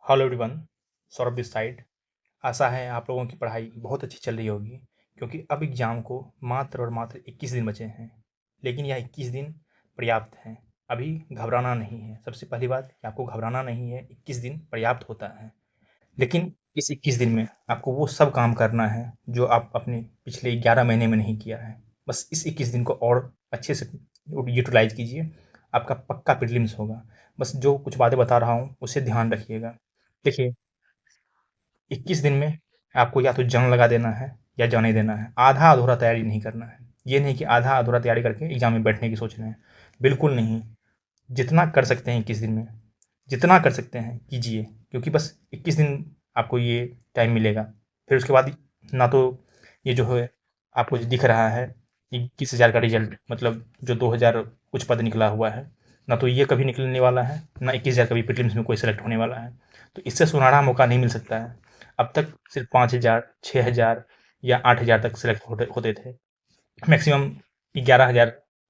Hello everyone, Saurabh this side. आशा है आप लोगों की पढ़ाई बहुत अच्छी चल रही होगी, क्योंकि अब एग्ज़ाम को मात्र और मात्र 21 दिन बचे हैं। लेकिन यह 21 दिन पर्याप्त हैं, अभी घबराना नहीं है। सबसे पहली बात कि आपको घबराना नहीं है, 21 दिन पर्याप्त होता है। लेकिन इस 21 दिन में आपको वो सब काम करना है, जो आप अपने पिछले 11 महीने में नहीं किया है। बस इस 21 दिन को और अच्छे से यूटिलाइज़ कीजिए, आपका पक्का प्रीलिम्स होगा। बस जो कुछ बातें बता रहा हूँ, उसे ध्यान रखिएगा। देखिए, 21 दिन में आपको या तो जंग लगा देना है या जाने देना है। आधा-अधूरा तैयारी नहीं करना है। ये नहीं कि आधा-अधूरा तैयारी करके एग्ज़ाम में बैठने की सोच रहे हैं। बिल्कुल नहीं। जितना कर सकते हैं 21 दिन में, जितना कर सकते हैं कीजिए, क्योंकि बस 21 दिन आपको ये टाइम मिलेगा। फिर उसके बाद ना तो ये जो है आपको जो दिख रहा है 21,000 का रिज़ल्ट, मतलब जो 2000 कुछ पद निकला हुआ है, ना तो ये कभी निकलने वाला है, ना 21,000 कभी प्रीलिम्स में कोई सेलेक्ट होने वाला है। तो इससे सुनहरा मौका नहीं मिल सकता है। अब तक सिर्फ़ 5,000, 6,000 या 8,000 तक सेलेक्ट होते थे। मैक्सिमम 11,000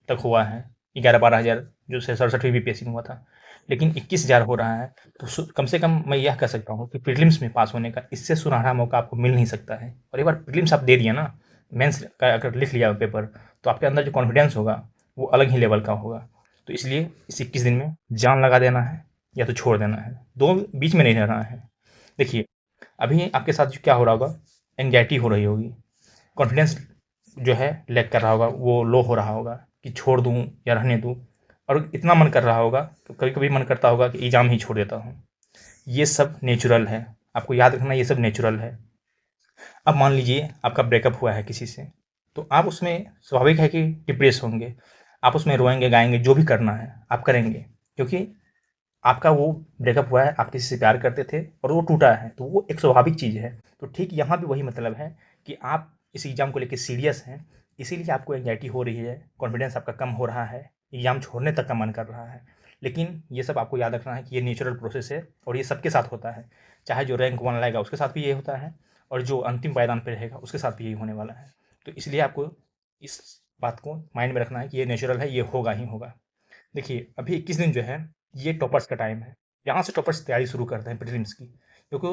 तक हुआ है, 11-12,000 जो 67वीं बीपीएससी में हुआ था। लेकिन 21,000 हो रहा है, तो कम से कम मैं यह कह सकता हूँ कि प्रीलिम्स में पास होने का इससे सुनहरा मौका आपको मिल नहीं सकता है। और एक बार प्रीलिम्स आप दे दिए ना, मेंस का अगर लिख लिया पेपर, तो आपके अंदर जो कॉन्फिडेंस होगा वो अलग ही लेवल का होगा। तो इसलिए इस 21 दिन में जान लगा देना है या तो छोड़ देना है, दो बीच में नहीं रहना है। देखिए, अभी आपके साथ जो क्या हो रहा होगा, एंग्जाइटी हो रही होगी, कॉन्फिडेंस जो है लैग कर रहा होगा, वो लो हो रहा होगा कि छोड़ दूँ या रहने दूँ। और इतना मन कर रहा होगा, तो कभी-कभी मन करता होगा कि एग्ज़ाम ही छोड़ देता हूँ। ये सब नेचुरल है, आपको याद रखना ये सब नेचुरल है। अब मान लीजिए आपका ब्रेकअप हुआ है किसी से, तो आप उसमें स्वाभाविक है कि डिप्रेस होंगे, आप उसमें रोएँगे, गाएँगे, जो भी करना है आप करेंगे, क्योंकि आपका वो ब्रेकअप हुआ है, आप किसी से प्यार करते थे और वो टूटा है, तो वो एक स्वाभाविक चीज़ है। तो ठीक यहाँ भी वही मतलब है कि आप इस एग्ज़ाम को लेके सीरियस हैं, इसीलिए आपको एंग्ज़ायटी हो रही है, कॉन्फिडेंस आपका कम हो रहा है, एग्ज़ाम छोड़ने तक का मन कर रहा है। लेकिन ये सब आपको याद रखना है कि ये नेचुरल प्रोसेस है और ये सबके साथ होता है। चाहे जो रैंक 1 लाएगा उसके साथ भी ये होता है और जो अंतिम पायदान पे रहेगा उसके साथ भी यही होने वाला है। तो इसलिए आपको इस बात को माइंड में रखना है कि ये नेचुरल है, ये होगा ही होगा। देखिए, अभी 21 दिन जो है, ये टॉपर्स का टाइम है। यहाँ से टॉपर्स तैयारी शुरू करते हैं प्रीलिम्स की, क्योंकि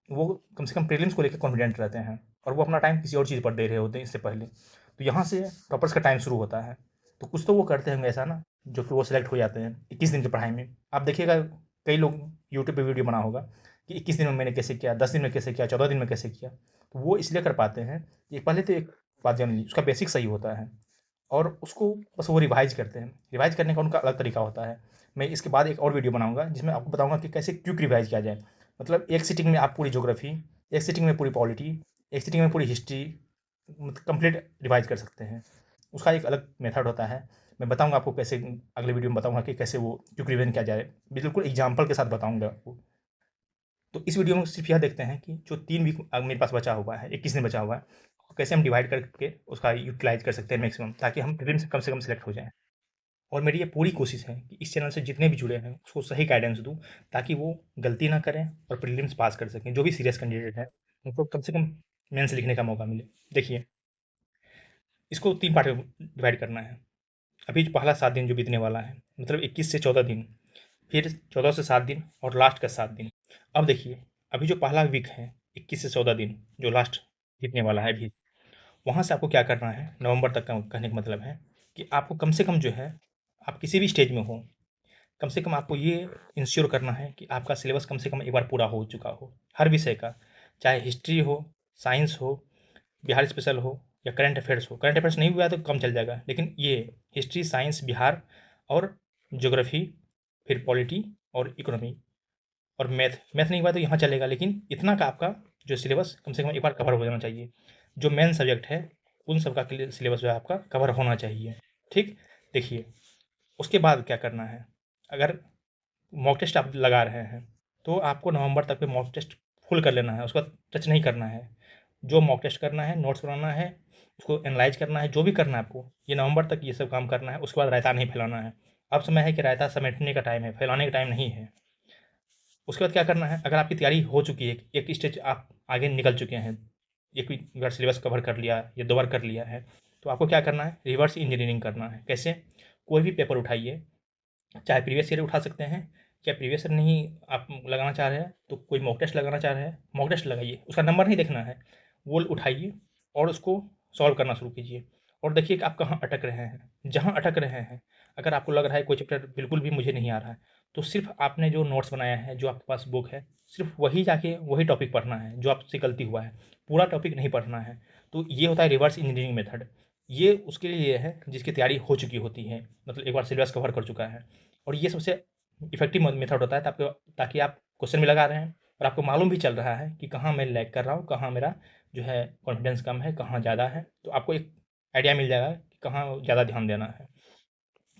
वो कम से कम प्रीलिम्स को लेके कॉन्फिडेंट रहते हैं और वो अपना टाइम किसी और चीज़ पर दे रहे होते हैं इससे पहले। तो यहाँ से टॉपर्स का टाइम शुरू होता है। तो कुछ तो वो करते होंगे ऐसा ना, जो कि वो सेलेक्ट हो जाते हैं 21 दिन की पढ़ाई में। आप देखिएगा कई लोग यूट्यूब पे वीडियो बना होगा कि 21 दिन में मैंने कैसे किया, 10 दिन में कैसे किया, 14 दिन में कैसे किया। तो वो इसलिए कर पाते हैं कि पहले तो एक बात जान लीजिए, उसका बेसिक सही होता है और उसको बस वो रिवाइज़ करते हैं। रिवाइज़ करने का उनका अलग तरीका होता है। मैं इसके बाद एक और वीडियो बनाऊँगा जिसमें आपको बताऊँगा कि कैसे क्विक रिवाइज़ किया जाए। मतलब एक सिटिंग में आप पूरी ज्योग्राफ़ी, एक सिटिंग में पूरी पॉलिटी, एक सिटिंग में पूरी हिस्ट्री कंप्लीट रिवाइज़ कर सकते हैं। उसका एक अलग मेथड होता है। मैं बताऊँगा आपको कैसे, अगले वीडियो में बताऊँगा कि कैसे वो क्विक रिवीजन किया जाए। बिल्कुल एग्ज़ाम्पल के साथ बताऊँगा आपको। तो इस वीडियो में सिर्फ़ यह देखते हैं कि जो 3 वीक मेरे पास बचा हुआ है, 21 दिन बचा हुआ है, कैसे हम डिवाइड करके उसका यूटिलाइज़ कर सकते हैं मैक्सिमम, ताकि हम प्रीलिम्स से कम सेलेक्ट हो जाएँ। और मेरी ये पूरी कोशिश है कि इस चैनल से जितने भी जुड़े हैं उसको सही गाइडेंस दूँ, ताकि वो गलती ना करें और प्रीलिम्स पास कर सकें। जो भी सीरियस कैंडिडेट है उनको कम से कम मेंस लिखने का मौका मिले। देखिए, इसको 3 पार्ट में डिवाइड करना है। अभी जो पहला 7 दिन जो बीतने वाला है, मतलब 21 से 14 दिन, फिर 14 से 7 दिन और लास्ट का 7 दिन। अब देखिए, अभी जो पहला वीक है 21 से 14 दिन जो लास्ट बीतने वाला है अभी, वहाँ से आपको क्या करना है, नवंबर तक का कहने का मतलब है कि आपको कम से कम जो है, आप किसी भी स्टेज में हो, कम से कम आपको ये इंश्योर करना है कि आपका सिलेबस कम से कम एक बार पूरा हो चुका हो, हर विषय का। चाहे हिस्ट्री हो, साइंस हो, बिहार स्पेशल हो या करंट अफेयर्स हो। करंट अफेयर्स नहीं हुआ है तो कम चल जाएगा, लेकिन ये हिस्ट्री, साइंस, बिहार और ज्योग्राफी, फिर पॉलिटी और इकोनॉमी और मैथ नहीं हुआ तो यहाँ चलेगा, लेकिन इतना का आपका जो सिलेबस कम से कम एक बार कवर हो जाना चाहिए। जो मेन सब्जेक्ट है उन सब का सिलेबस जो है आपका कवर होना चाहिए। ठीक, देखिए, उसके बाद क्या करना है, अगर मॉक टेस्ट आप लगा रहे हैं तो आपको नवंबर तक में मॉक टेस्ट फुल कर लेना है, उसका टच नहीं करना है। जो मॉक टेस्ट करना है, नोट्स बनाना है, उसको एनालाइज करना है, जो भी करना है आपको ये नवंबर तक ये सब काम करना है। उसके बाद रायता नहीं फैलाना है। अब समय है कि रायता समेटने का टाइम है, फैलाने का टाइम नहीं है। उसके बाद क्या करना है, अगर आपकी तैयारी हो चुकी है, एक स्टेज आप आगे निकल चुके हैं, एक बार सिलेबस कवर कर लिया या 2 बार कर लिया है, तो आपको क्या करना है, रिवर्स इंजीनियरिंग करना है। कैसे? कोई भी पेपर उठाइए, चाहे प्रीवियस ईयर उठा सकते हैं क्या प्रीवियस ईयर नहीं आप लगाना चाह रहे हैं, तो कोई मॉक टेस्ट लगाना चाह रहे हैं, मॉक टेस्ट लगाइए, उसका नंबर नहीं देखना है, वो उठाइए और उसको सॉल्व करना शुरू कीजिए और देखिए कि आप कहाँ अटक रहे हैं। जहाँ अटक रहे हैं, अगर आपको लग रहा है कोई चैप्टर बिल्कुल भी मुझे नहीं आ रहा है, तो सिर्फ़ आपने जो नोट्स बनाया है, जो आपके पास बुक है, सिर्फ़ वही जाके वही टॉपिक पढ़ना है, जो आपसे गलती हुआ है, पूरा टॉपिक नहीं पढ़ना है। तो ये होता है रिवर्स इंजीनियरिंग मेथड। ये उसके लिए है जिसकी तैयारी हो चुकी होती है, मतलब एक बार सिलेबस कवर कर चुका है और ये सबसे इफ़ेक्टिव मेथड होता है ताकि आप क्वेश्चन भी लगा रहे हैं और आपको मालूम भी चल रहा है कि कहाँ मैं लैग कर रहा हूँ, कहाँ मेरा जो है कॉन्फिडेंस कम है, कहाँ ज़्यादा है। तो आपको एक आइडिया मिल जाएगा कि कहाँ ज़्यादा ध्यान देना है।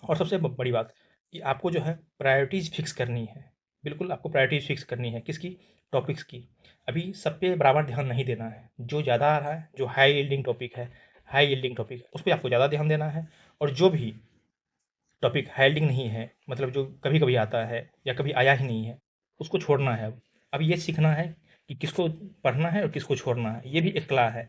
और सबसे बड़ी बात कि आपको जो है प्रायोरिटीज़ फिक्स करनी है। बिल्कुल आपको प्रायोरिटीज़ फिक्स करनी है, किसकी? टॉपिक्स की। अभी सब पे बराबर ध्यान नहीं देना है। जो ज़्यादा आ रहा है, जो हाई यील्डिंग टॉपिक है, हाई यील्डिंग टॉपिक उस पे आपको ज़्यादा ध्यान देना है और जो भी टॉपिक हाइलाइटिंग नहीं है, मतलब जो कभी-कभी आता है या कभी आया ही नहीं है, उसको छोड़ना है अब। अब ये सीखना है कि किसको पढ़ना है और किसको छोड़ना है, ये भी एक कला है।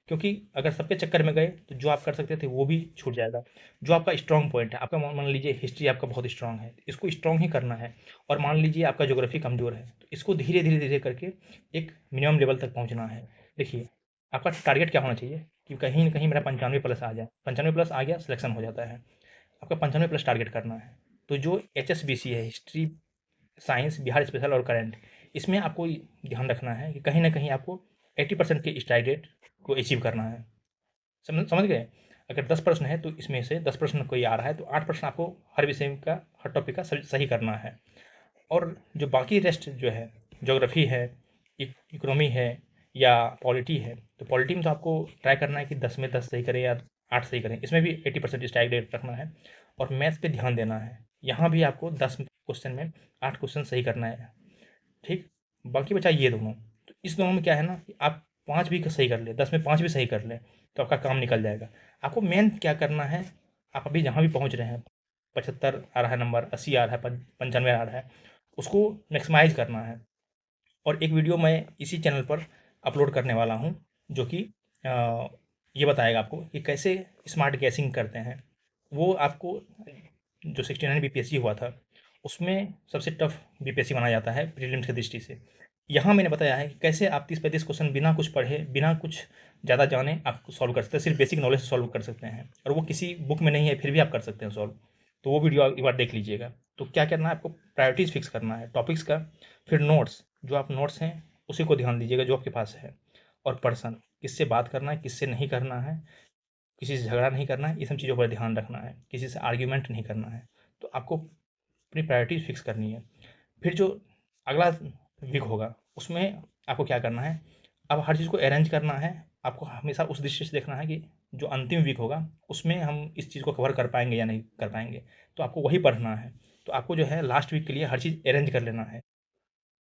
क्योंकि अगर सबके चक्कर में गए, तो जो आप कर सकते थे, वो भी छूट जाएगा। जो आपका स्ट्रॉन्ग पॉइंट है, आपका मान लीजिए हिस्ट्री आपका बहुत स्ट्रॉन्ग है, इसको स्ट्रॉन्ग ही करना है और मान लीजिए आपका ज्योग्राफी कमज़ोर है, तो इसको धीरे-धीरे करके एक मिनिमम लेवल तक पहुँचना है। देखिए, आपका टारगेट क्या होना चाहिए कि कहीं न कहीं मेरा 95 प्लस आ जाए, 95 प्लस आ गया, सिलेक्शन हो जाता है। आपका 95 प्लस टारगेट करना है। तो जो एचएसबीसी है, हिस्ट्री, साइंस, बिहार स्पेशल और करंट, इसमें आपको ध्यान रखना है कि कहीं न कहीं आपको 80% के स्ट्राइक रेट को अचीव करना है। समझ समझ गए? अगर 10 प्रश्न है तो इसमें से 10 प्रश्न कोई आ रहा है तो 8 प्रश्न आपको हर विषय का, हर टॉपिक का सही करना है। और जो बाकी रेस्ट जो है, ज्योग्राफी है, इकोनॉमी है या पॉलिटी है, तो पॉलिटी में तो आपको ट्राई करना है कि 10 में 10 सही करें या 8 सही करें, इसमें भी 80% स्ट्राइक रेट रखना है और मैथ्स पे ध्यान देना है। यहाँ भी आपको 10 क्वेश्चन में 8 क्वेश्चन सही करना है, ठीक। बाकी बचा ये दोनों, तो इस दोनों में क्या है ना कि आप 5 भी सही कर ले, 10 में 5 भी सही कर लें, तो आपका काम निकल जाएगा। आपको मेन क्या करना है, आप अभी जहाँ भी पहुँच रहे हैं, 75 आ रहा है नंबर, 80 आ रहा है, 95 आ रहा है, उसको मैक्सिमाइज़ करना है। और एक वीडियो मैं इसी चैनल पर अपलोड करने वाला हूँ, जो कि अ, ये बताएगा आपको कि कैसे स्मार्ट गैसिंग करते हैं। वो आपको जो 69 बीपीएससी हुआ था, उसमें सबसे टफ बीपीएससी माना जाता है प्रीलिम्स की दृष्टि से। यहाँ मैंने बताया है कि कैसे आप 30-35 क्वेश्चन बिना कुछ पढ़े, बिना कुछ ज़्यादा जाने आप सॉल्व कर सकते हैं, सिर्फ बेसिक नॉलेज से सॉल्व कर सकते हैं और वो किसी बुक में नहीं है, फिर भी आप कर सकते हैं सॉल्व। तो वो वीडियो आप एक बार देख लीजिएगा। तो क्या करना है आपको, प्रायोरिटीज़ फिक्स करना है टॉपिक्स का, फिर नोट्स, जो आप नोट्स हैं उसी को ध्यान दीजिएगा जो आपके पास है और पर्सन, किससे बात करना है, किससे नहीं करना है, किसी से झगड़ा नहीं करना है, ये सब चीज़ों पर ध्यान रखना है, किसी से आर्ग्यूमेंट नहीं करना है। तो आपको अपनी प्रायोरिटीज़ फिक्स करनी है। फिर जो अगला वीक होगा, उसमें आपको क्या करना है, अब हर चीज़ को अरेंज करना है। आपको हमेशा उस दृष्टि से देखना है कि जो अंतिम वीक होगा, उसमें हम इस चीज़ को कवर कर पाएँगे या नहीं कर पाएँगे। तो आपको वही पढ़ना है। तो आपको जो है लास्ट वीक के लिए हर चीज़ अरेंज कर लेना है।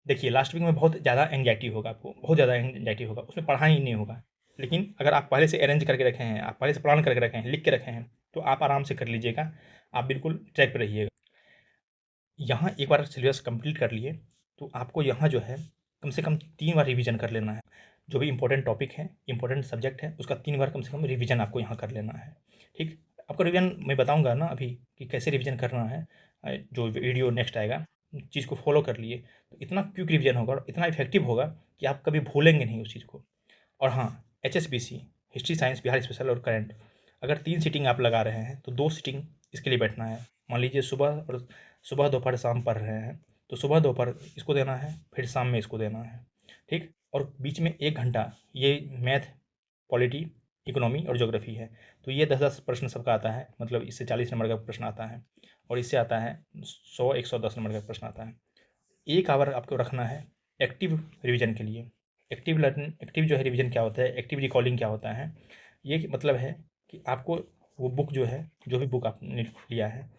देखिए लास्ट वीक में बहुत ज़्यादा एंग्जायटी होगा आपको, बहुत ज़्यादा एंग्जायटी होगा, उसमें पढ़ा ही नहीं होगा। लेकिन अगर आप पहले से अरेंज करके रखे हैं, आप पहले से प्लान करके रखे हैं, लिख के रखे हैं, तो आप आराम से कर लीजिएगा। आप बिल्कुल ट्रैक पे रहिएगा। यहाँ एक बार सिलेबस कंप्लीट कर लिए, तो आपको यहाँ जो है कम से कम 3 बार रिवीजन कर लेना है। जो भी इम्पोर्टेंट टॉपिक है, इम्पोर्टेंट सब्जेक्ट है, उसका 3 बार कम से कम रिवीजन आपको यहाँ कर लेना है, ठीक? आपको रिवीजन मैं बताऊँगा ना अभी कि कैसे रिवीजन करना है। जो वीडियो नेक्स्ट आएगा, चीज़ को फ़ॉलो कर लिए, तो इतना क्विक रिवीजन होगा और इतना इफ़ेक्टिव होगा कि आप कभी भूलेंगे नहीं उस चीज़ को। और हाँ, HSBC, history, science, Bihar special और करंट, अगर 3 सीटिंग आप लगा रहे हैं, तो 2 सीटिंग इसके लिए बैठना है। मान लीजिए सुबह, दोपहर, शाम पढ़ रहे हैं, तो सुबह, दोपहर इसको देना है, फिर शाम में इसको देना है, ठीक? और बीच में 1 घंटा ये मैथ, पॉलिटी, इकोनॉमी और ज्योग्राफी है। तो ये 10-10 प्रश्न सबका आता है, मतलब इससे 40 नंबर का प्रश्न आता है और इससे आता है 100-110 नंबर का प्रश्न आता है। 1 आवर आपको रखना है एक्टिव रिवीजन के लिए। एक्टिव जो है रिवीजन क्या होता है, एक्टिव रिकॉलिंग क्या होता है, ये मतलब है कि आपको वो बुक जो है, जो भी बुक आपने लिया है,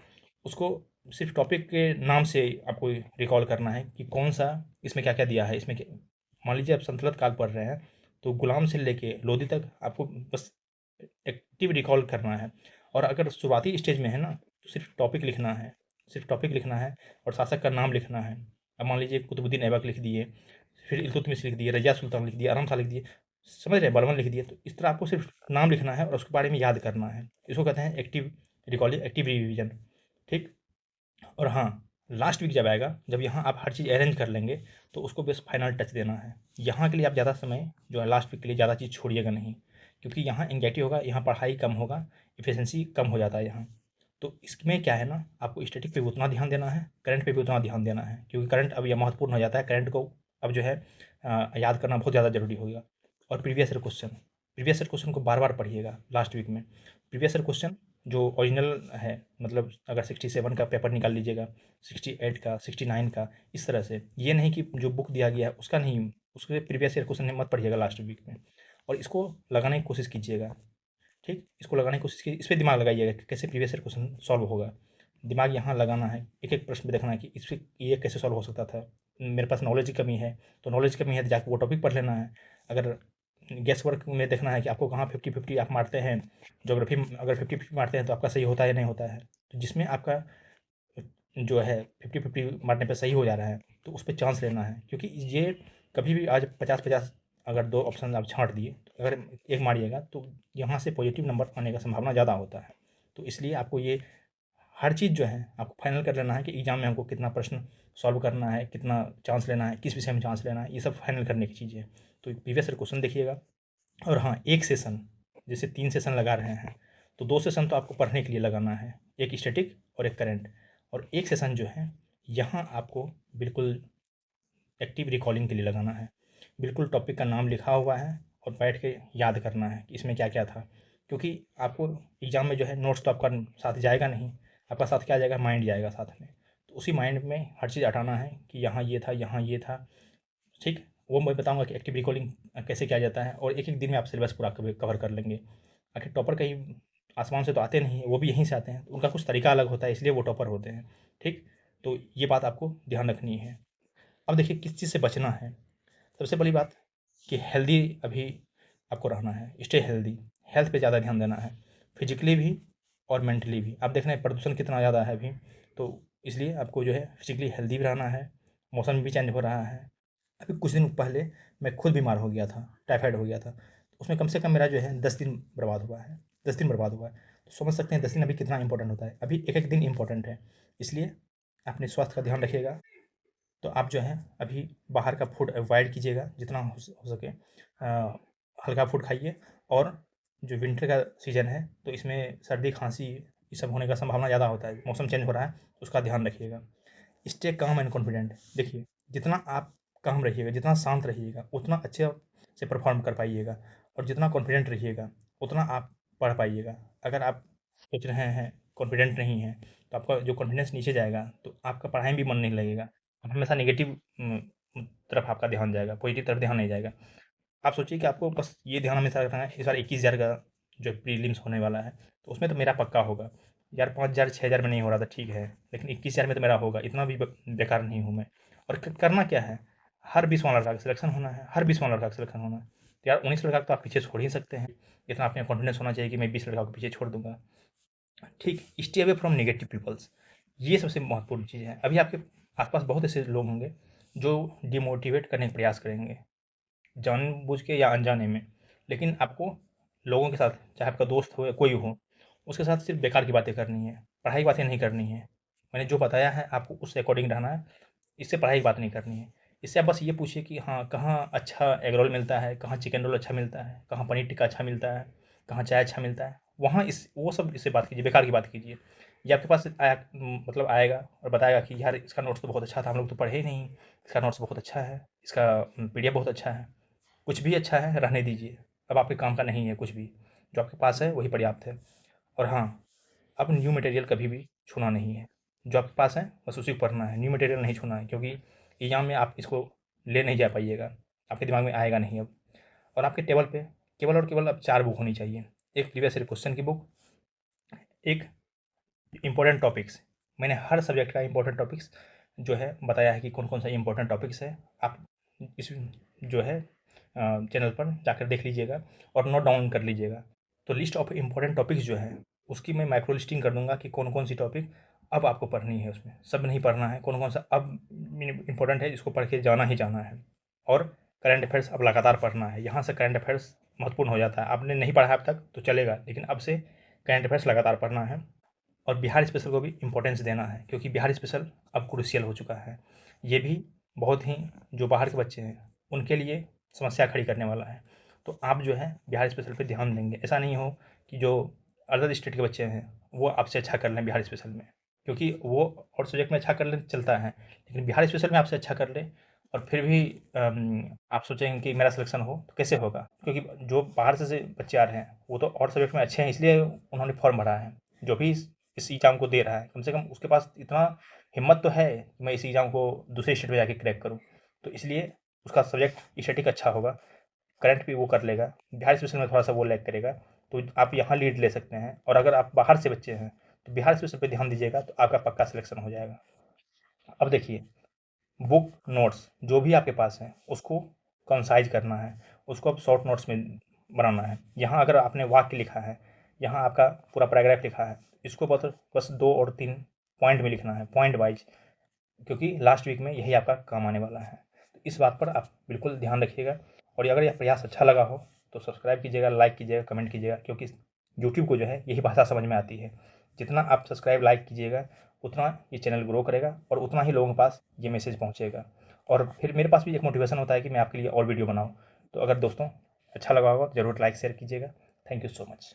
उसको सिर्फ टॉपिक के नाम से आपको रिकॉल करना है कि कौन सा, इसमें क्या क्या दिया है, इसमें क्या। मान लीजिए आप संतुलित काल पढ़ रहे हैं, तो गुलाम से लेके लोधी तक आपको बस एक्टिव रिकॉल करना है। और अगर शुरुआती स्टेज में है ना, तो सिर्फ टॉपिक लिखना है, सिर्फ टॉपिक लिखना है और शासक का नाम लिखना है। अब मान लीजिए कुतुबुद्दीन ऐबक लिख दिए, फिर इल्तुतमिश लिख दिए, रज़िया सुल्तान लिख दिया, आराम शाह लिख दिए, समझ रहे हैं, बलबन लिख दिए। तो इस तरह आपको सिर्फ नाम लिखना है और उसके बारे में याद करना है। इसको कहते हैं एक्टिव रिकॉलिंग, एक्टिव रिवीजन, ठीक। और हाँ, लास्ट वीक जब आएगा, जब यहाँ आप हर चीज़ अरेंज कर लेंगे, तो उसको बस फाइनल टच देना है। यहाँ के लिए आप ज़्यादा समय जो है लास्ट वीक के लिए ज़्यादा चीज़ छोड़िएगा नहीं, क्योंकि यहाँ एंग्जायटी होगा, यहाँ पढ़ाई कम होगा, एफिशिएंसी कम हो जाता है यहाँ। तो इसमें क्या है ना, आपको स्टैटिक पे भी उतना ध्यान देना है, करंट पे भी उतना ध्यान देना है, क्योंकि करंट अब यह महत्वपूर्ण हो जाता है। करंट को अब जो है याद करना बहुत ज़्यादा ज़रूरी होगा। और प्रीवियस ईयर क्वेश्चन को बार-बार पढ़िएगा लास्ट वीक में। प्रीवियस ईयर क्वेश्चन जो ओरिजिनल है, मतलब अगर 67 का पेपर निकाल लीजिएगा, 68 का, 69 का, इस तरह से। ये नहीं कि जो बुक दिया गया है उसका नहीं, उसके प्रीवियस ईयर क्वेश्चन मत पढ़िएगा लास्ट वीक में, और इसको लगाने की कोशिश कीजिएगा। ठीक, इसको लगाने की कोशिश कीजिए, इस पे दिमाग लगाइएगा कि कैसे प्रीवियस ईयर क्वेश्चन सॉल्व होगा। दिमाग यहाँ लगाना है, एक-एक प्रश्न पे देखना है कि इस पे ये कैसे सॉल्व हो सकता था। मेरे पास नॉलेज की कमी है, तो नॉलेज की कमी है तो जाके वो टॉपिक पढ़ लेना है। अगर गेस वर्क में देखना है कि आपको कहाँ 50-50 आप मारते हैं, ज्योग्राफी में अगर 50-50 मारते हैं तो आपका सही होता है या नहीं होता है। तो जिसमें आपका जो है 50-50 मारने पे सही हो जा रहा है, तो उस पे चांस लेना है, क्योंकि ये कभी भी आज 50-50 अगर 2 ऑप्शन आप छाँट दिए, तो अगर एक मारिएगा तो यहाँ से पॉजिटिव नंबर आने का संभावना ज़्यादा होता है। तो इसलिए आपको ये हर चीज़ जो है आपको फाइनल कर लेना है कि एग्ज़ाम में हमको कितना प्रश्न सॉल्व करना है, कितना चांस लेना है, किस विषय में चांस लेना है, ये सब फाइनल करने की चीज़ है। तो प्रीवियस ईयर क्वेश्चन देखिएगा। और हाँ, 1 सेशन, जैसे 3 सेशन लगा रहे हैं, तो 2 सेशन तो आपको पढ़ने के लिए लगाना है, एक स्टैटिक और एक करंट। और 1 सेशन जो है, यहाँ आपको बिल्कुल एक्टिव रिकॉलिंग के लिए लगाना है। बिल्कुल टॉपिक का नाम लिखा हुआ है और बैठ के याद करना है कि इसमें क्या-क्या था। क्योंकि आपको एग्ज़ाम में जो है नोट्स तो आपका साथ जाएगा नहीं, आपका साथ क्या जाएगा, माइंड जाएगा साथ में। तो उसी माइंड में हर चीज़ हटाना है कि यहाँ ये था, यहाँ ये था, ठीक? वो मैं बताऊँगा कि एक्टिव रिकॉलिंग कैसे किया जाता है, और एक-एक दिन में आप सिलेबस पूरा कवर कर लेंगे। आखिर टॉपर कहीं आसमान से तो आते नहीं हैं, वो भी यहीं से आते हैं, तो उनका कुछ तरीका अलग होता है, इसलिए वो टॉपर होते हैं, ठीक? तो ये बात आपको ध्यान रखनी है। अब देखिए किस चीज़ से बचना है। सबसे बड़ी बात कि हेल्दी अभी आपको रहना है, स्टे हेल्दी, हेल्थ पे ज़्यादा ध्यान देना है, फिज़िकली भी और मेंटली भी। आप देख रहे हैं प्रदूषण कितना ज़्यादा है अभी, तो इसलिए आपको जो है फिज़िकली हेल्दी भी रहना है, मौसम भी चेंज हो रहा है। अभी कुछ दिन पहले मैं खुद बीमार हो गया था, टाइफाइड हो गया था, तो उसमें कम से कम मेरा जो है 10 दिन बर्बाद हुआ है, 10 दिन बर्बाद हुआ है। तो समझ सकते हैं 10 दिन अभी कितना इम्पोर्टेंट होता है, अभी एक-एक दिन इम्पोर्टेंट है। इसलिए अपने स्वास्थ्य का ध्यान रखिएगा। तो आप जो है अभी बाहर का फूड अवॉइड कीजिएगा जितना हो सके। हल्का फूड खाइए, और जो विंटर का सीज़न है तो इसमें सर्दी खांसी ये सब होने का संभावना ज़्यादा होता है, मौसम चेंज हो रहा है, तो उसका ध्यान रखिएगा। Stay calm and confident. देखिए, जितना आप काम रहिएगा, जितना शांत रहिएगा, उतना अच्छे से परफॉर्म कर पाइएगा, और जितना कॉन्फिडेंट रहिएगा उतना आप पढ़ पाइएगा। अगर आप सोच रहे हैं, कॉन्फिडेंट नहीं हैं, तो आपका जो कॉन्फिडेंस नीचे जाएगा, तो आपका पढ़ाई में भी मन नहीं लगेगा। अब हमेशा नेगेटिव तरफ आपका ध्यान जाएगा, पॉजिटिव तरफ ध्यान नहीं जाएगा। आप सोचिए कि आपको बस ये ध्यान हमेशा रखना है, इस बार 21,000 का जो प्रीलिम्स होने वाला है, तो उसमें तो मेरा पक्का होगा। यार 5,000 6,000 में नहीं हो रहा था, ठीक है, लेकिन 21,000 में तो मेरा होगा, इतना भी बेकार नहीं हूँ मैं। और करना क्या है, हर 20वां लड़का का सिलेक्शन होना है, हर 20वां लड़का का सिलेक्शन होना है। तो यार 19 लड़का को तो आप पीछे छोड़ ही सकते हैं, इतना अपने कॉन्फिडेंस होना चाहिए कि मैं 20 लड़का को पीछे छोड़ दूंगा। ठीक, stay away from negative peoples, ये सबसे महत्वपूर्ण चीज़ है। अभी आपके आसपास बहुत ऐसे लोग होंगे जो डिमोटिवेट करने का प्रयास करेंगे, जानबूझ के या अनजाने में। लेकिन आपको लोगों के साथ, चाहे आपका दोस्त हो या कोई हो, उसके साथ सिर्फ बेकार की बातें करनी है, पढ़ाई की बातें नहीं करनी है। मैंने जो बताया है आपको उससे अकॉर्डिंग रहना है, इससे पढ़ाई की बात नहीं करनी है। इससे आप बस ये पूछिए कि हाँ, कहाँ अच्छा एग रोल मिलता है, कहाँ चिकन रोल अच्छा मिलता है, कहाँ पनीर टिक्का अच्छा मिलता है, कहाँ चाय अच्छा मिलता है, वहाँ इस वो सब इससे बात कीजिए, बेकार की बात कीजिए। ये आपके पास मतलब आएगा और बताएगा कि यार इसका नोट्स तो बहुत अच्छा था, हम लोग तो पढ़े ही नहीं, इसका नोट्स बहुत अच्छा है, इसका पीडीएफ बहुत अच्छा है। कुछ भी अच्छा है, रहने दीजिए, अब आपके काम का नहीं है कुछ भी, जो आपके पास है वही पर्याप्त है। और हाँ, अब न्यू मटेरियल कभी भी छूना नहीं है, जो आपके पास है बस उसी को पढ़ना है, न्यू मटेरियल नहीं छूना है, क्योंकि एग्ज़ाम में आप इसको ले नहीं जा पाइएगा, आपके दिमाग में आएगा नहीं अब। और आपके टेबल पे केवल और केवल अब 4 बुक होनी चाहिए, एक प्रीवियस ईयर क्वेश्चन की बुक, एक इम्पोर्टेंट टॉपिक्स, मैंने हर सब्जेक्ट का इम्पोर्टेंट टॉपिक्स जो है बताया है कि कौन-कौन सा इम्पोर्टेंट टॉपिक्स है। आप इस जो है चैनल पर जाकर देख लीजिएगा और नोट डाउन कर लीजिएगा। तो लिस्ट ऑफ इम्पोर्टेंट टॉपिक्स जो है, उसकी मैं माइक्रो लिस्टिंग कर दूँगा कि कौन-कौन सी टॉपिक अब आपको पढ़नी है उसमें। सब नहीं पढ़ना है, कौन-कौन सा अब इम्पोर्टेंट है, जिसको पढ़ के जाना ही जाना है। और करंट अफ़ेयर्स अब लगातार पढ़ना है, यहाँ से करंट अफ़ेयर्स महत्वपूर्ण हो जाता है। आपने नहीं पढ़ा है अब तक तो चलेगा, लेकिन अब से करंट अफ़ेयर्स लगातार पढ़ना है। और बिहार स्पेशल को भी इम्पोर्टेंस देना है, क्योंकि बिहार स्पेशल अब क्रूशियल हो चुका है। ये भी बहुत ही जो बाहर के बच्चे हैं उनके लिए समस्या खड़ी करने वाला है। तो आप जो है बिहार स्पेशल पे ध्यान देंगे, ऐसा नहीं हो कि जो अदर स्टेट के बच्चे हैं वो आपसे अच्छा कर लें बिहार स्पेशल में, क्योंकि वो और सब्जेक्ट में अच्छा कर लें चलता है, लेकिन बिहार स्पेशल में आपसे अच्छा कर ले और फिर भी आप सोचेंगे कि मेरा सिलेक्शन हो तो कैसे होगा? क्योंकि जो बाहर से बच्चे आ रहे हैं वो तो और सब्जेक्ट में अच्छे हैं, इसलिए उन्होंने फॉर्म भरा है। जो भी इस एग्ज़ाम को दे रहा है, कम से कम उसके पास इतना हिम्मत तो है कि मैं इस एग्ज़ाम को दूसरे स्टेट में जाके क्रैक करूँ। तो इसलिए उसका सब्जेक्ट स्टैटिक अच्छा होगा, करंट भी वो कर लेगा, बिहार स्पेशल में थोड़ा-सा वो लैग करेगा, तो आप यहाँ लीड ले सकते हैं। और अगर आप बाहर से बच्चे हैं, तो बिहार स्पेशल पे ध्यान दीजिएगा तो आपका पक्का सिलेक्शन हो जाएगा। अब देखिए, बुक, नोट्स जो भी आपके पास हैं, उसको कंसाइज़ करना है, उसको अब शॉर्ट नोट्स में बनाना है। यहाँ अगर आपने वाक्य लिखा है, यहाँ आपका पूरा पैराग्राफ लिखा है, इसको बस बस 2 और 3 पॉइंट में लिखना है, पॉइंट वाइज़, क्योंकि लास्ट वीक में यही आपका काम आने वाला है। तो इस बात पर आप बिल्कुल ध्यान रखिएगा, और अगर यह प्रयास अच्छा लगा हो, तो सब्सक्राइब कीजिएगा, लाइक कीजिएगा, कमेंट कीजिएगा, क्योंकि यूट्यूब को जो है यही भाषा समझ में आती है। जितना आप सब्सक्राइब, लाइक कीजिएगा, उतना ये चैनल ग्रो करेगा और उतना ही लोगों के पास ये मैसेज पहुँचेगा, और फिर मेरे पास भी एक मोटिवेशन होता है कि मैं आपके लिए और वीडियो बनाऊँ। तो अगर दोस्तों अच्छा लगा होगा तो ज़रूर लाइक शेयर कीजिएगा। Thank you so much.